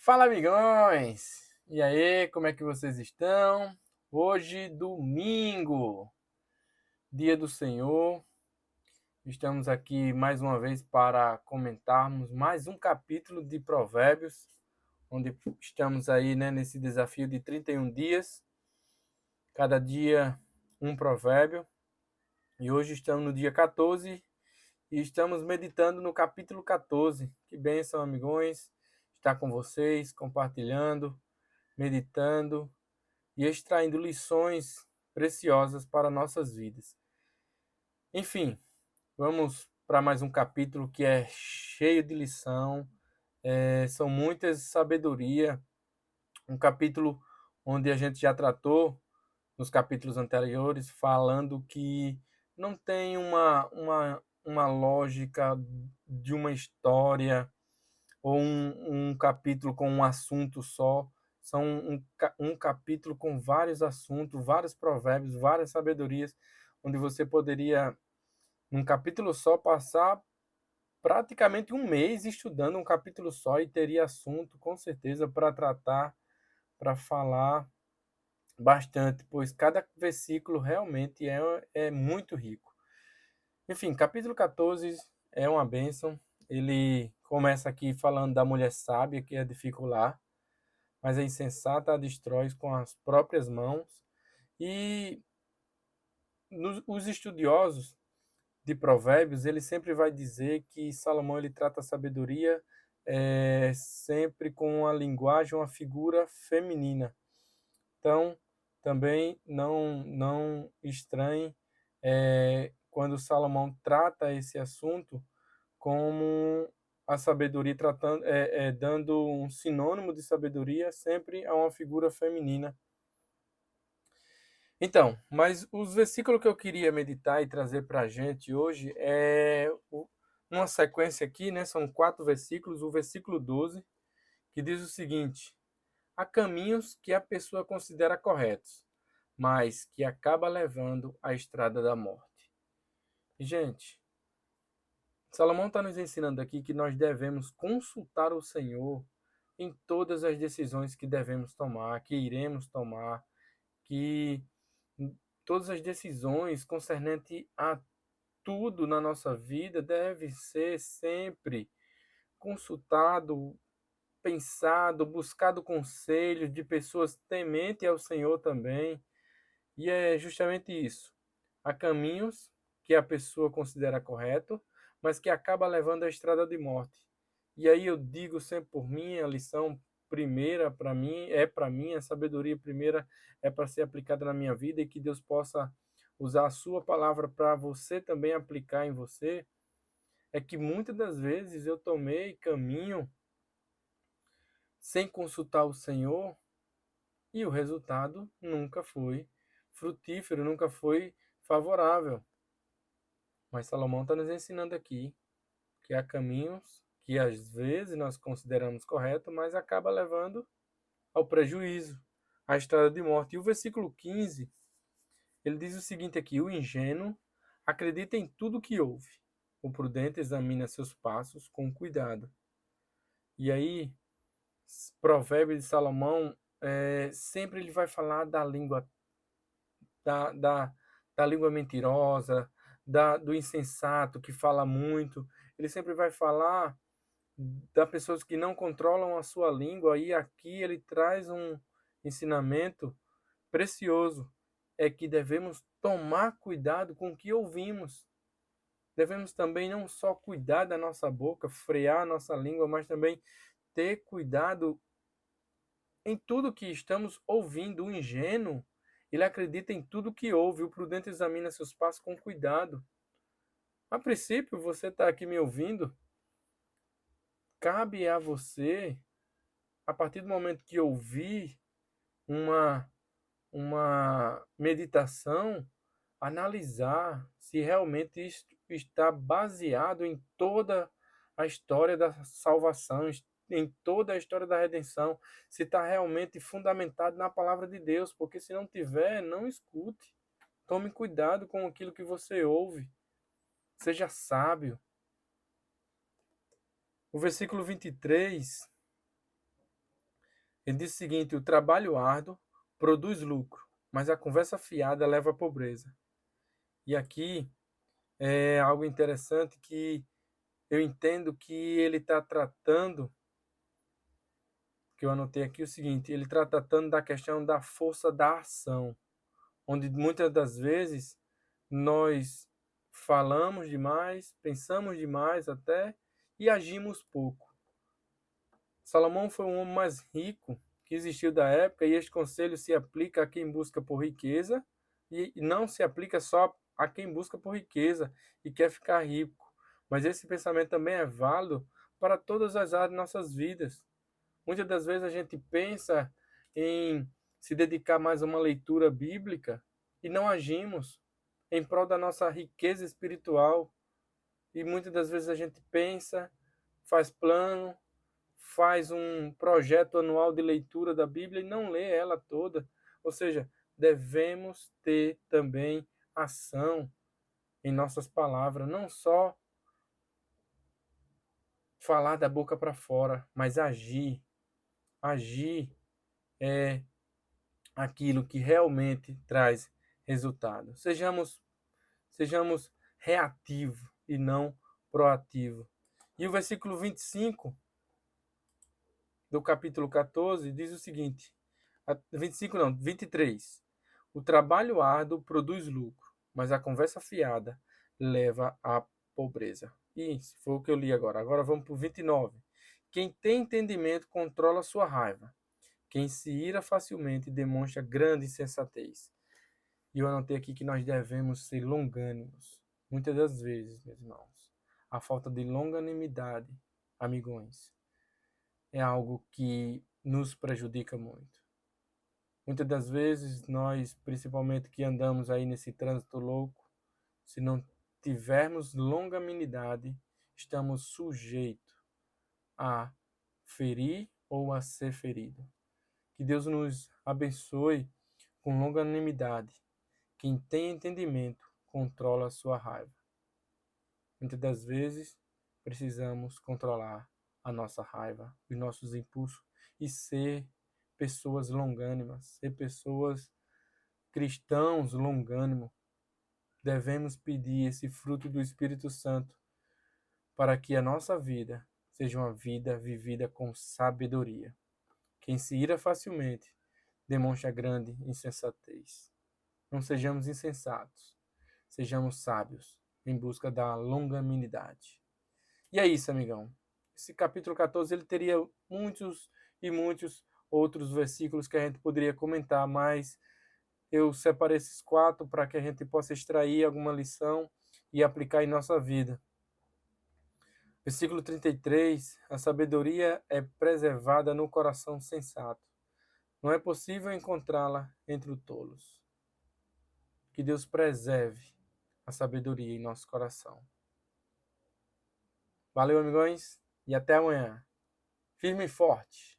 Fala, amigões! E aí, como é que vocês estão? Hoje, domingo, dia do Senhor, estamos aqui mais uma vez para comentarmos mais um capítulo de Provérbios, onde estamos aí, né, nesse desafio de 31 dias, cada dia um provérbio, e hoje estamos no dia 14 e estamos meditando no capítulo 14. Que bênção, amigões, estar com vocês, compartilhando, meditando e extraindo lições preciosas para nossas vidas. Enfim, vamos para mais um capítulo que é cheio de lição, são muitas sabedoria, um capítulo onde a gente já tratou nos capítulos anteriores, falando que não tem uma lógica de uma história ou um capítulo com um assunto só. São um capítulo com vários assuntos, vários provérbios, várias sabedorias, onde você poderia, num capítulo só, passar praticamente um mês estudando um capítulo só e teria assunto, com certeza, para tratar, para falar bastante, pois cada versículo realmente é muito rico. Enfim, capítulo 14 é uma bênção. Ele começa aqui falando da mulher sábia que edifica, mas a insensata a destrói com as próprias mãos. E os estudiosos de Provérbios, ele sempre vai dizer que Salomão ele trata a sabedoria sempre com uma linguagem, uma figura feminina. Então, também não estranhe quando Salomão trata esse assunto como a sabedoria, dando um sinônimo de sabedoria sempre a uma figura feminina. Então, mas os versículos que eu queria meditar e trazer para a gente hoje uma sequência aqui, né? São 4 versículos. O versículo 12, que diz o seguinte: há caminhos que a pessoa considera corretos, mas que acaba levando à estrada da morte. E, gente, Salomão está nos ensinando aqui que nós devemos consultar o Senhor em todas as decisões que devemos tomar, que iremos tomar, que todas as decisões concernentes a tudo na nossa vida deve ser sempre consultado, pensado, buscado conselho de pessoas tementes ao Senhor também. E é justamente isso. Há caminhos que a pessoa considera correto, mas que acaba levando à estrada de morte. E aí eu digo sempre por mim, a lição primeira para mim, a sabedoria primeira é para ser aplicada na minha vida e que Deus possa usar a sua palavra para você também aplicar em você, é que muitas das vezes eu tomei caminho sem consultar o Senhor e o resultado nunca foi frutífero, nunca foi favorável. Mas Salomão está nos ensinando aqui que há caminhos que às vezes nós consideramos corretos, mas acaba levando ao prejuízo, à estrada de morte. E o versículo 15, ele diz o seguinte aqui: o ingênuo acredita em tudo que ouve, o prudente examina seus passos com cuidado. E aí, provérbio de Salomão, sempre ele vai falar da língua, da, da, da língua mentirosa, do insensato que fala muito. Ele sempre vai falar das pessoas que não controlam a sua língua, e aqui ele traz um ensinamento precioso, é que devemos tomar cuidado com o que ouvimos. Devemos também não só cuidar da nossa boca, frear a nossa língua, mas também ter cuidado em tudo que estamos ouvindo. O ingênuo, ele acredita em tudo que ouve, o prudente examina seus passos com cuidado. A princípio, você está aqui me ouvindo, cabe a você, a partir do momento que ouvir uma, uma meditação, analisar se realmente isto está baseado em toda a história da salvação, em toda a história da redenção, se está realmente fundamentado na palavra de Deus, porque se não tiver, não escute. Tome cuidado com aquilo que você ouve. Seja sábio. O versículo 23 Ele diz o seguinte: o trabalho árduo produz lucro, mas a conversa fiada leva à pobreza. E aqui é algo interessante que eu entendo que ele está tratando, que eu anotei aqui o seguinte: ele está tratando da questão da força da ação, onde muitas das vezes nós falamos demais, pensamos demais até e agimos pouco. Salomão foi um homem mais rico que existiu da época, e este conselho se aplica a quem busca por riqueza e não se aplica só a quem busca por riqueza e quer ficar rico. Mas esse pensamento também é válido para todas as áreas de nossas vidas. Muitas das vezes a gente pensa em se dedicar mais a uma leitura bíblica e não agimos em prol da nossa riqueza espiritual. E muitas das vezes a gente pensa, faz plano, faz um projeto anual de leitura da Bíblia e não lê ela toda. Ou seja, devemos ter também ação em nossas palavras, não só falar da boca para fora, mas agir. Agir é aquilo que realmente traz resultado. Sejamos reativos e não proativos. E o versículo 25 do capítulo 14 diz o seguinte: 25 não, 23. O trabalho árduo produz lucro, mas a conversa fiada leva à pobreza. Isso foi o que eu li agora. Agora vamos para o 29. Quem tem entendimento controla sua raiva. Quem se ira facilmente demonstra grande insensatez. E eu anotei aqui que nós devemos ser longânimos. Muitas das vezes, meus irmãos, a falta de longanimidade, amigões, é algo que nos prejudica muito. Muitas das vezes, nós, principalmente que andamos aí nesse trânsito louco, se não tivermos longanimidade, estamos sujeitos a ferir ou a ser ferido. Que Deus nos abençoe com longanimidade. Quem tem entendimento controla a sua raiva. Muitas das vezes precisamos controlar a nossa raiva, os nossos impulsos e ser pessoas longânimas, ser pessoas cristãos longânimos. Devemos pedir esse fruto do Espírito Santo para que a nossa vida seja uma vida vivida com sabedoria. Quem se ira facilmente demonstra grande insensatez. Não sejamos insensatos, sejamos sábios em busca da longanimidade. E é isso, amigão. Esse capítulo 14 ele teria muitos e muitos outros versículos que a gente poderia comentar, mas eu separei esses 4 para que a gente possa extrair alguma lição e aplicar em nossa vida. Versículo 33, a sabedoria é preservada no coração sensato. Não é possível encontrá-la entre os tolos. Que Deus preserve a sabedoria em nosso coração. Valeu, amigões, e até amanhã. Firme e forte.